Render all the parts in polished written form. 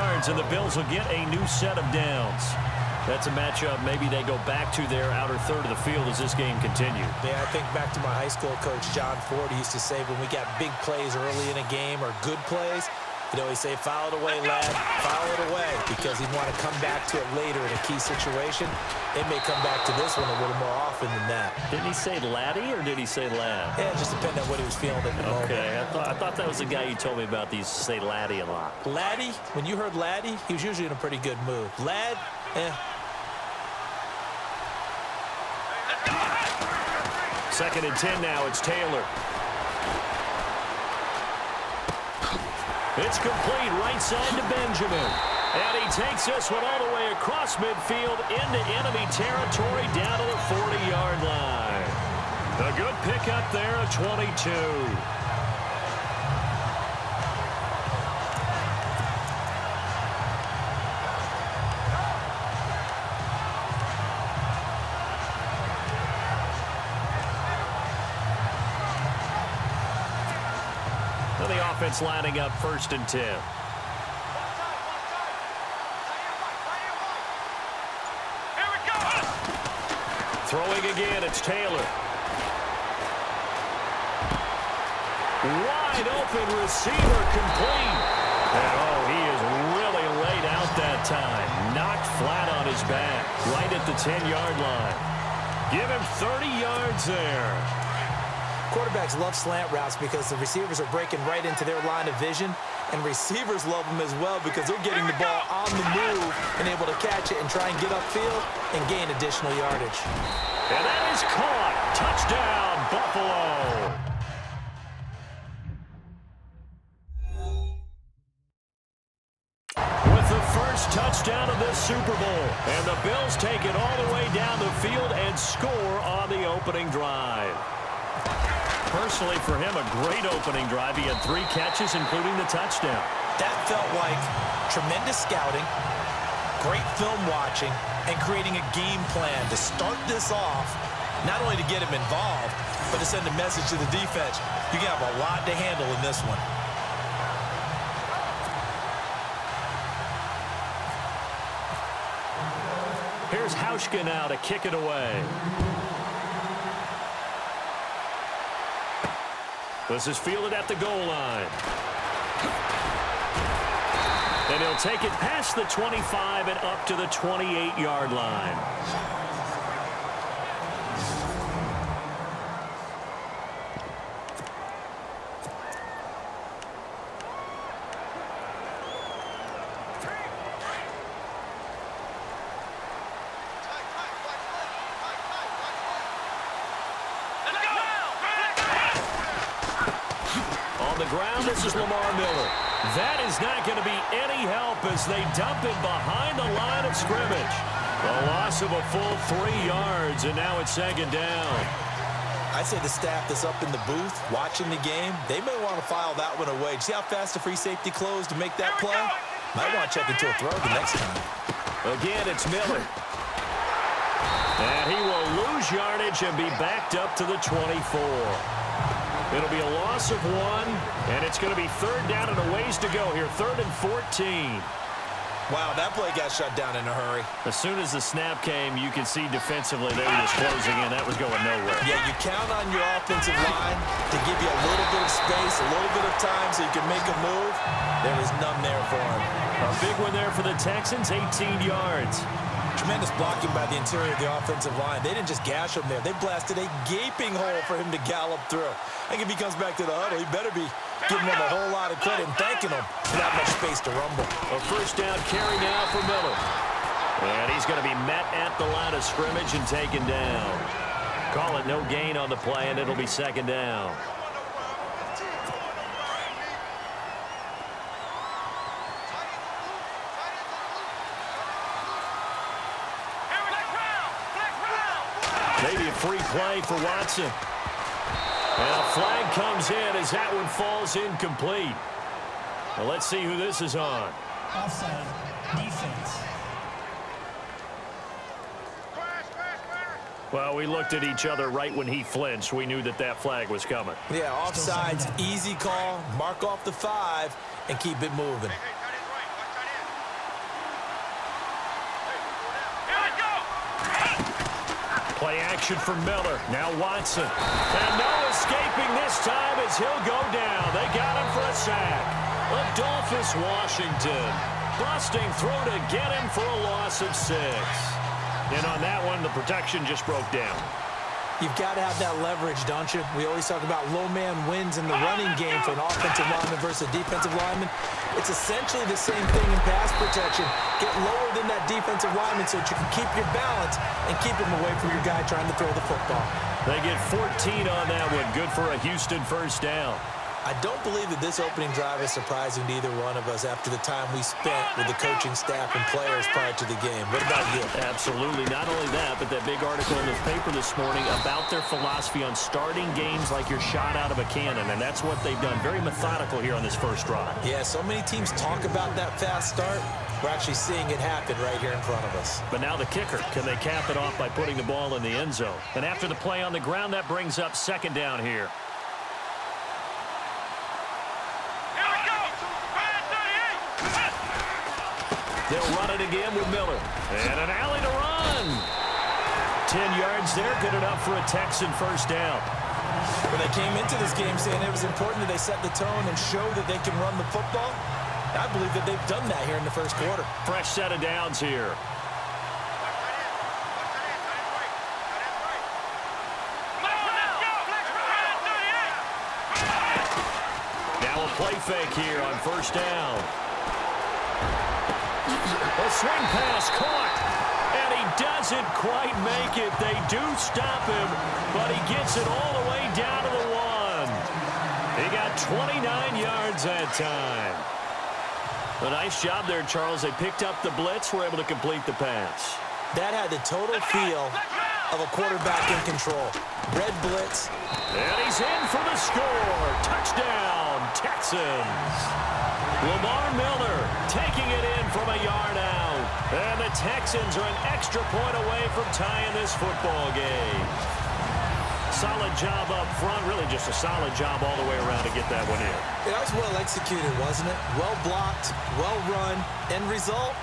yards, and the Bills will get a new set of downs. That's a matchup maybe they go back to their outer third of the field as this game continues. Yeah, I think back to my high school coach, John Ford. He used to say when we got big plays early in a game or good plays, he'd always say, foul it away, lad, foul it away, because he'd want to come back to it later in a key situation. They may come back to this one a little more often than that. Didn't he say laddie or did he say lad? Yeah, it just depended on what he was feeling at the moment. Okay, I thought that was the guy you told me about. These say laddie a lot. Laddie, when you heard laddie, he was usually in a pretty good mood. Lad, Second and 10 now. It's Taylor. It's complete right side to Benjamin. And he takes this one all the way across midfield into enemy territory down to the 40-yard line. A good pickup there at 22. The offense lining up 1st and 10. Throwing again, it's Taylor. Wide open receiver complete. And he is really laid out that time. Knocked flat on his back, right at the 10-yard line. Give him 30 yards there. Quarterbacks love slant routes because the receivers are breaking right into their line of vision, and receivers love them as well because they're getting the ball on the move and able to catch it and try and get upfield and gain additional yardage. And that is caught. Touchdown, Buffalo. With the first touchdown of this Super Bowl, and the Bills take it all the way down the field and score on the opening drive. Personally, for him, a great opening drive. He had 3 catches, including the touchdown. That felt like tremendous scouting, great film watching, and creating a game plan to start this off, not only to get him involved, but to send a message to the defense. You can have a lot to handle in this one. Here's Hauschka now to kick it away. This is fielded at the goal line. And he'll take it past the 25 and up to the 28-yard line. Ground, this is Lamar Miller. That is not going to be any help as they dump it behind the line of scrimmage. A loss of a full 3 yards, and now it's 2nd down. I'd say the staff that's up in the booth watching the game, they may want to file that one away. See how fast the free safety closed to make that play? Might want to check into a throw the next time. Again, it's Miller. And he will lose yardage and be backed up to the 24. It'll be a loss of 1, and it's going to be 3rd down and a ways to go here. 3rd and 14. Wow, that play got shut down in a hurry. As soon as the snap came, you could see defensively they were just closing in. That was going nowhere. Yeah, you count on your offensive line to give you a little bit of space, a little bit of time so you can make a move. There was none there for him. A big one there for the Texans, 18 yards. Tremendous blocking by the interior of the offensive line. They didn't just gash him there. They blasted a gaping hole for him to gallop through. I think if he comes back to the huddle, he better be giving him a whole lot of credit and thanking him for that much space to rumble. A first down carry now for Miller. And he's going to be met at the line of scrimmage and taken down. Call it no gain on the play, and it'll be 2nd down. Maybe a free play for Watson. And a flag comes in as that one falls incomplete. Well, let's see who this is on. Offside, defense. Well, we looked at each other right when he flinched. We knew that that flag was coming. Yeah, offsides, easy call. Mark off the 5 and keep it moving. protection for Miller. Now Watson. And no escaping this time as he'll go down. They got him for a sack. Adolphus Washington busting through to get him for a loss of 6. And on that one, the protection just broke down. You've got to have that leverage, don't you? We always talk about low man wins in the running game for an offensive lineman versus a defensive lineman. It's essentially the same thing in pass protection. Get lower than that defensive lineman so that you can keep your balance and keep him away from your guy trying to throw the football. They get 14 on that one. Good for a Houston first down. I don't believe that this opening drive is surprising to either one of us after the time we spent with the coaching staff and players prior to the game. What about you? Absolutely. Not only that, but that big article in the paper this morning about their philosophy on starting games like you're shot out of a cannon, and that's what they've done. Very methodical here on this first drive. Yeah, so many teams talk about that fast start. We're actually seeing it happen right here in front of us. But now the kicker. Can they cap it off by putting the ball in the end zone? And after the play on the ground, that brings up second down here. They'll run it again with Miller. And an alley to run. 10 yards there, good enough for a Texan first down. Well, they came into this game saying it was important that they set the tone and show that they can run the football. I believe that they've done that here in the first quarter. Fresh set of downs here. Now a play fake here on first down. A swing pass caught, and he doesn't quite make it. They do stop him, but he gets it all the way down to the 1. He got 29 yards that time. A nice job there, Charles. They picked up the blitz, were able to complete the pass. That had the total feel of a quarterback in control. Red blitz. And he's in for the score. Touchdown, Texans. Lamar Miller taking it in from a yard out. And the Texans are an extra point away from tying this football game. Solid job up front. Really just a solid job all the way around to get that one in. That was well executed, wasn't it? Well blocked, well run. End result,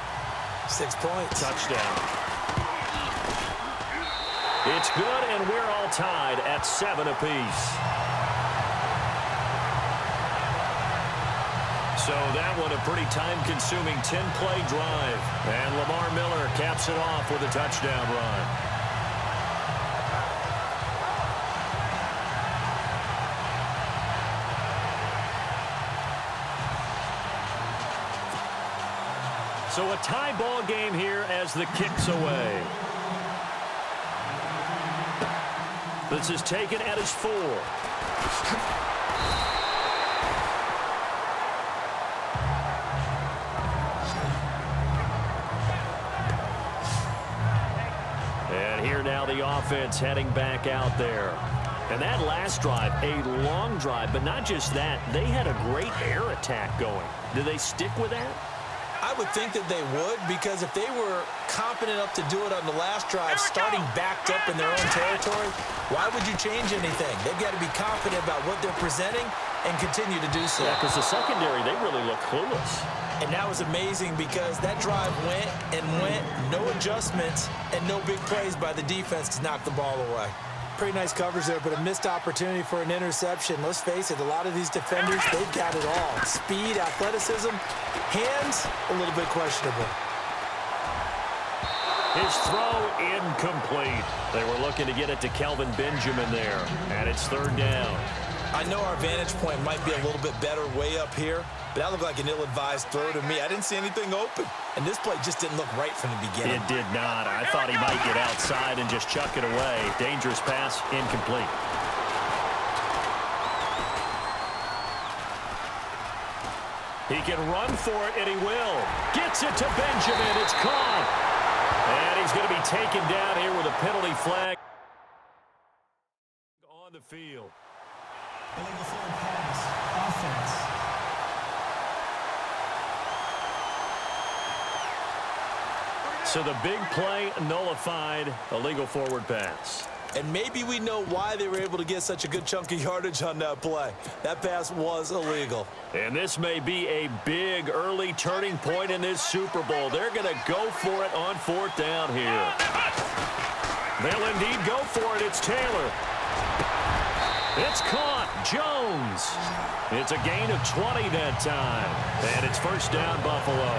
6 points. Touchdown. It's good, and we're all tied at 7 apiece. So that one a pretty time-consuming 10-play drive. And Lamar Miller caps it off with a touchdown run. So a tie ball game here as the kick's away. This is taken at his 4. And here now the offense heading back out there. And that last drive, a long drive, but not just that. They had a great air attack going. Do they stick with that? I would think that they would, because if they were confident enough to do it on the last drive, starting backed up in their own territory, why would you change anything? They've got to be confident about what they're presenting and continue to do so. Yeah, because the secondary, they really look clueless. And that was amazing because that drive went and went, no adjustments, and no big plays by the defense to knock the ball away. Pretty nice coverage there, but a missed opportunity for an interception. Let's face it, a lot of these defenders, they've got it all. Speed, athleticism, hands, a little bit questionable. His throw incomplete. They were looking to get it to Kelvin Benjamin there, and it's third down. I know our vantage point might be a little bit better way up here, but that looked like an ill-advised throw to me. I didn't see anything open, and this play just didn't look right from the beginning. It did not. I thought he might get outside and just chuck it away. Dangerous pass, incomplete. He can run for it, and he will. Gets it to Benjamin. It's caught. And he's going to be taken down here with a penalty flag on the field. Illegal forward pass. Offense. So the big play nullified, illegal forward pass. And maybe we know why they were able to get such a good chunk of yardage on that play. That pass was illegal. And this may be a big early turning point in this Super Bowl. They're going to go for it on fourth down here. They'll indeed go for it. It's Taylor. It's caught. Jones. It's a gain of 20 that time. And it's first down, Buffalo.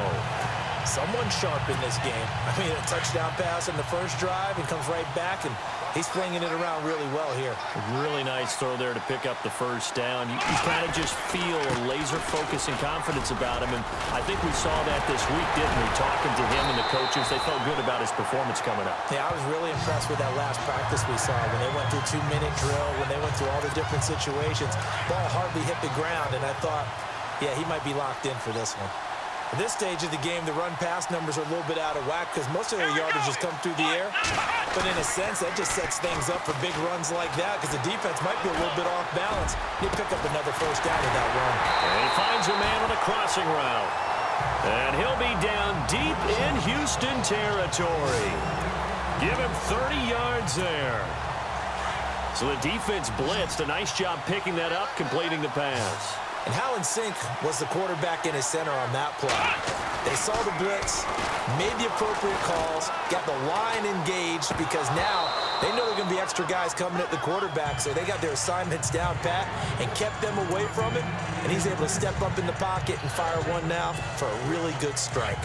Someone sharp in this game. I mean, a touchdown pass in the first drive and comes right back, and he's flinging it around really well here. Really nice throw there to pick up the first down. You kind of just feel a laser focus and confidence about him, and I think we saw that this week, didn't we? Talking to him and the coaches, they felt good about his performance coming up. Yeah, I was really impressed with that last practice we saw when they went through 2-minute drill, when they went through all the different situations. Ball hardly hit the ground, and I thought, yeah, he might be locked in for this one. At this stage of the game, the run-pass numbers are a little bit out of whack because most of their yardage just come through the air. But in a sense, that just sets things up for big runs like that because the defense might be a little bit off balance. He'll pick up another first down in that run. And he finds a man on a crossing route. And he'll be down deep in Houston territory. Give him 30 yards there. So the defense blitzed. A nice job picking that up, completing the pass. And how in sync was the quarterback in his center on that play? They saw the blitz, made the appropriate calls, got the line engaged because now they know there are going to be extra guys coming at the quarterback, so they got their assignments down pat and kept them away from it, and he's able to step up in the pocket and fire one now for a really good strike.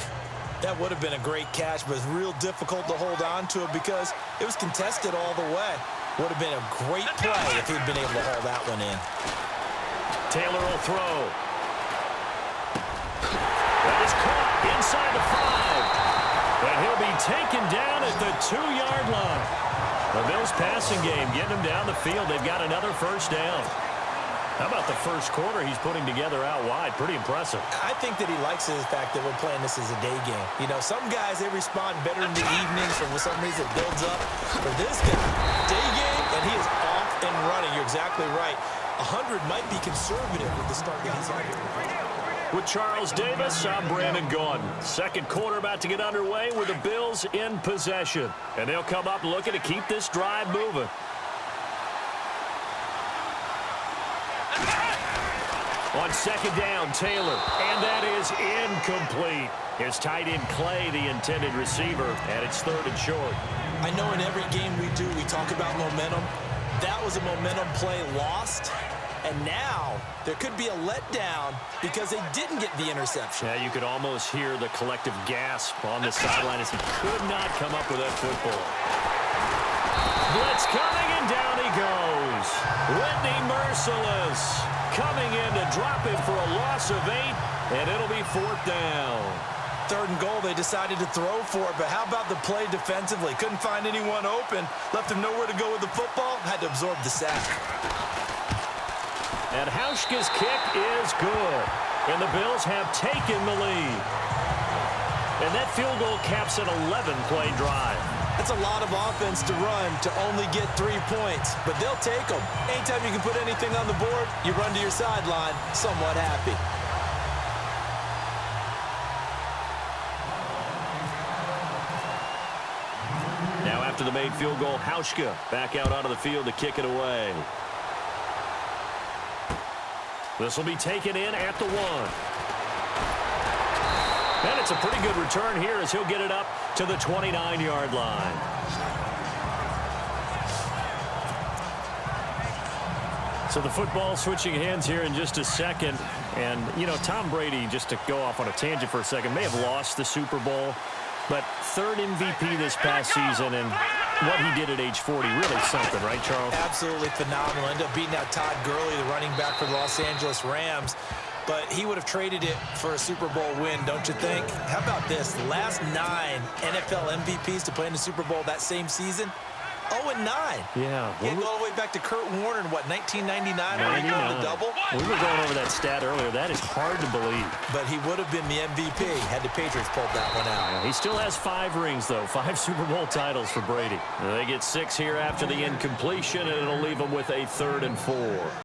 That would have been a great catch, but it's real difficult to hold on to it because it was contested all the way. Would have been a great play if he'd been able to haul that one in. Taylor will throw. That is caught inside the 5. And he'll be taken down at the 2-yard line. The Bills passing game getting him down the field. They've got another first down. How about the first quarter he's putting together out wide? Pretty impressive. I think that he likes the fact that we're playing this as a day game. You know, some guys, they respond better in the evenings, so for some reason it builds up. For this guy, day game, and he is off and running. You're exactly right. 100 might be conservative with the start that he's on here. With Charles Davis, I'm Brandon Gordon. Second quarter about to get underway with the Bills in possession. And they'll come up looking to keep this drive moving. On second down, Taylor. And that is incomplete. His tight end Clay, the intended receiver, and it's third and short. I know in every game we do, we talk about momentum. That was a momentum play lost. And now there could be a letdown because they didn't get the interception. Yeah, you could almost hear the collective gasp on the sideline as he could not come up with that football. Blitz coming, and down he goes. Whitney Merciless coming in to drop him for a loss of 8, and it'll be fourth down. Third and goal, they decided to throw for it, but how about the play defensively? Couldn't find anyone open, left him nowhere to go with the football, had to absorb the sack. And Hauschka's kick is good, and the Bills have taken the lead. And that field goal caps an 11-play drive. That's a lot of offense to run to only get 3 points, but they'll take them. Anytime you can put anything on the board, you run to your sideline somewhat happy. Now after the made field goal, Hauschka back out onto the field to kick it away. This will be taken in at the 1. And it's a pretty good return here as he'll get it up to the 29-yard line. So the football switching hands here in just a second. And, you know, Tom Brady, just to go off on a tangent for a second, may have lost the Super Bowl, but third MVP this past season, and what he did at age 40, really something, right, Charles? Absolutely phenomenal. Ended up beating out Todd Gurley, the running back for the Los Angeles Rams. But he would have traded it for a Super Bowl win, don't you think? How about this? The last 9 NFL MVPs to play in the Super Bowl that same season, 0-9. Yeah. He had to go all the way back to Kurt Warner in, what, 1999 when he won the double? We were going over that stat earlier. That is hard to believe. But he would have been the MVP had the Patriots pulled that one out. Yeah, he still has 5 rings, though. 5 Super Bowl titles for Brady. They get 6 here after the incompletion, and it'll leave them with a 3rd and 4.